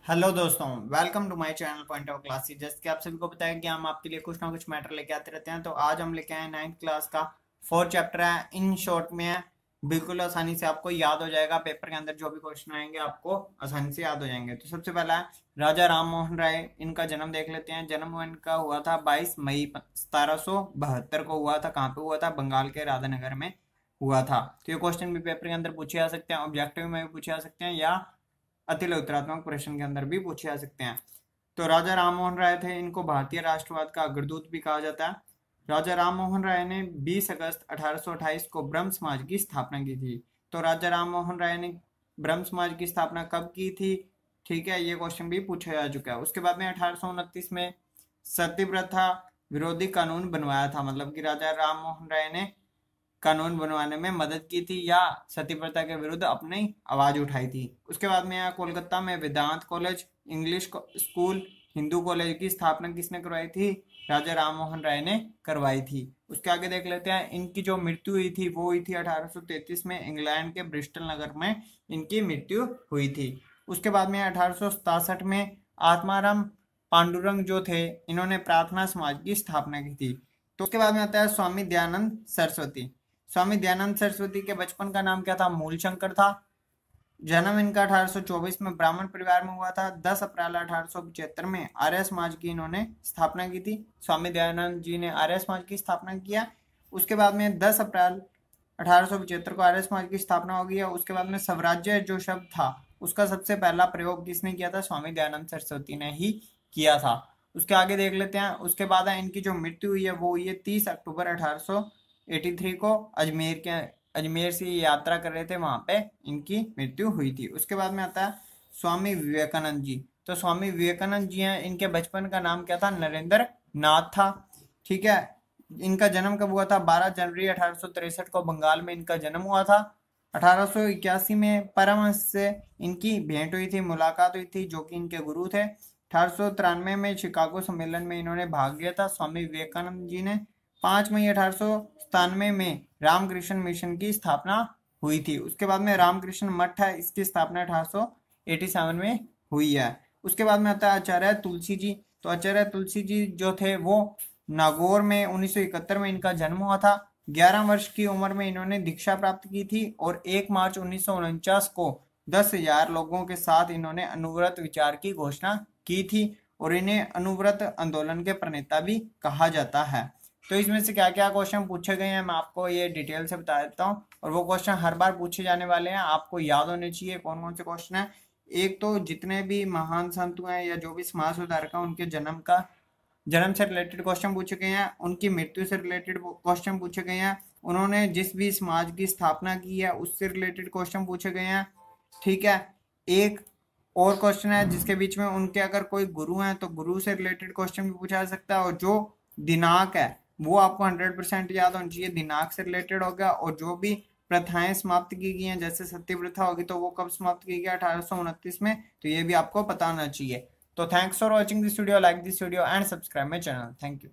Hello दोस्तों, welcome to my channel point of classes. जैसे कि आप सभी को पता है कि हम आपके लिए कुछ ना कुछ मैटर लेके आते रहते हैं। तो आज हम लेके आए 9th क्लास का 4th चैप्टर है। इन शॉर्ट में है, बिल्कुल आसानी से आपको याद हो जाएगा। पेपर के अंदर जो भी क्वेश्चन आएंगे आपको आसानी से याद हो जाएंगे। तो सबसे पहला है राजा राम मोहन राय। इनका जन्म देख लेते हैं। जन्म इनका हुआ था 22 मई 1772 को हुआ था। कहाँ पे हुआ था? बंगाल के राधानगर में हुआ था। तो ये क्वेश्चन भी पेपर के अंदर पूछे जा सकते हैं, ऑब्जेक्टिव में भी पूछे जा सकते हैं या अति उत्तरात्मक प्रश्न के अंदर भी पूछे जा सकते हैं। तो राजा राम मोहन राय थे, इनको भारतीय राष्ट्रवाद का अग्रदूत भी कहा जाता है। राजा राम मोहन राय ने 20 अगस्त 1828 को ब्रह्म समाज की स्थापना की थी। तो राजा राम मोहन राय ने ब्रह्म समाज की स्थापना कब की थी? ठीक है, ये क्वेश्चन भी पूछा जा चुका है। उसके बाद में 1829 में सती प्रथा विरोधी कानून बनवाया था। मतलब कि राजा राम मोहन राय ने कानून बनवाने में मदद की थी या सती प्रथा के विरुद्ध अपनी आवाज उठाई थी। उसके बाद में यहाँ कोलकाता में Vedanta college, English school, Hindu college की स्थापना किसने करवाई थी? राजा राम मोहन राय ने करवाई थी। उसके आगे देख लेते हैं, इनकी जो मृत्यु हुई थी वो हुई थी 1833 में। इंग्लैंड के ब्रिस्टल नगर में इनकी मृत्यु हुई थी। उसके बाद में 1867 में आत्माराम पांडुरंग जो थे, इन्होंने प्रार्थना समाज की स्थापना की थी। तो उसके बाद में आता है स्वामी दयानंद सरस्वती। स्वामी दयानंद सरस्वती के बचपन का नाम क्या था? मूलशंकर था। जन्म इनका 1824 में ब्राह्मण परिवार में हुआ था। 10 अप्रैल 1875 में आर्य समाज की इन्होंने स्थापना की थी। स्वामी दयानंद जी ने आर्य समाज की स्थापना किया। उसके बाद में 10 अप्रैल 1875 को आर्य समाज की स्थापना हो गई है। उसके बाद में स्वराज्य जो शब्द था उसका सबसे पहला प्रयोग किसने किया था? स्वामी दयानंद सरस्वती ने ही किया था। उसके आगे देख लेते हैं। उसके बाद इनकी जो मृत्यु हुई है वो हुई है 30 अक्टूबर 1883 को। अजमेर से यात्रा कर रहे थे, वहां पे इनकी मृत्यु हुई थी। उसके बाद में आता है स्वामी विवेकानंद जी। तो स्वामी विवेकानंद जी हैं, इनके बचपन का नाम क्या था? नरेंद्र नाथ था। ठीक है, इनका जन्म कब हुआ था? 12 जनवरी 1863 को बंगाल में इनका जन्म हुआ था। 1881 में परमहंस से इनकी भेंट हुई थी, मुलाकात हुई थी, जो कि इनके गुरु थे। 1893 में शिकागो सम्मेलन में इन्होंने भाग लिया था स्वामी विवेकानंद जी ने। 5 मई 1897 में रामकृष्ण मिशन की स्थापना हुई थी। उसके बाद में रामकृष्ण मठ है, इसकी स्थापना 1887 में हुई है। उसके बाद में आता है आचार्य तुलसी जी। तो आचार्य तुलसी जी जो थे वो नागौर में 1971 में इनका जन्म हुआ था। 11 वर्ष की उम्र में इन्होंने दीक्षा प्राप्त की थी और 1 मार्च 1949 को 10,000 लोगों के साथ इन्होंने अनुव्रत विचार की घोषणा की थी और इन्हें अनुव्रत आंदोलन के प्रणेता भी कहा जाता है। तो इसमें से क्या क्या क्वेश्चन पूछे गए हैं मैं आपको ये डिटेल से बता देता हूँ, और वो क्वेश्चन हर बार पूछे जाने वाले हैं, आपको याद होने चाहिए कौन कौन से क्वेश्चन है। एक तो जितने भी महान संत हुए हैं या जो भी समाज सुधारक हैं उनके जन्म से रिलेटेड क्वेश्चन पूछे गए हैं, उनकी मृत्यु से रिलेटेड क्वेश्चन पूछे गए हैं, उन्होंने जिस भी समाज की स्थापना की है उससे रिलेटेड क्वेश्चन पूछे गए हैं। ठीक है, एक और क्वेश्चन है जिसके बीच में उनके अगर कोई गुरु हैं तो गुरु से रिलेटेड क्वेश्चन भी पूछा जा सकता है। और जो दिनांक है वो आपको 100% याद होनी चाहिए, दिनांक से रिलेटेड होगा। और जो भी प्रथाएं समाप्त की गई हैं, जैसे सती प्रथा होगी तो वो कब समाप्त की गई? 1829 में। तो ये भी आपको पता होना चाहिए। तो thanks for watching this video, like this video and subscribe my channel. Thank you.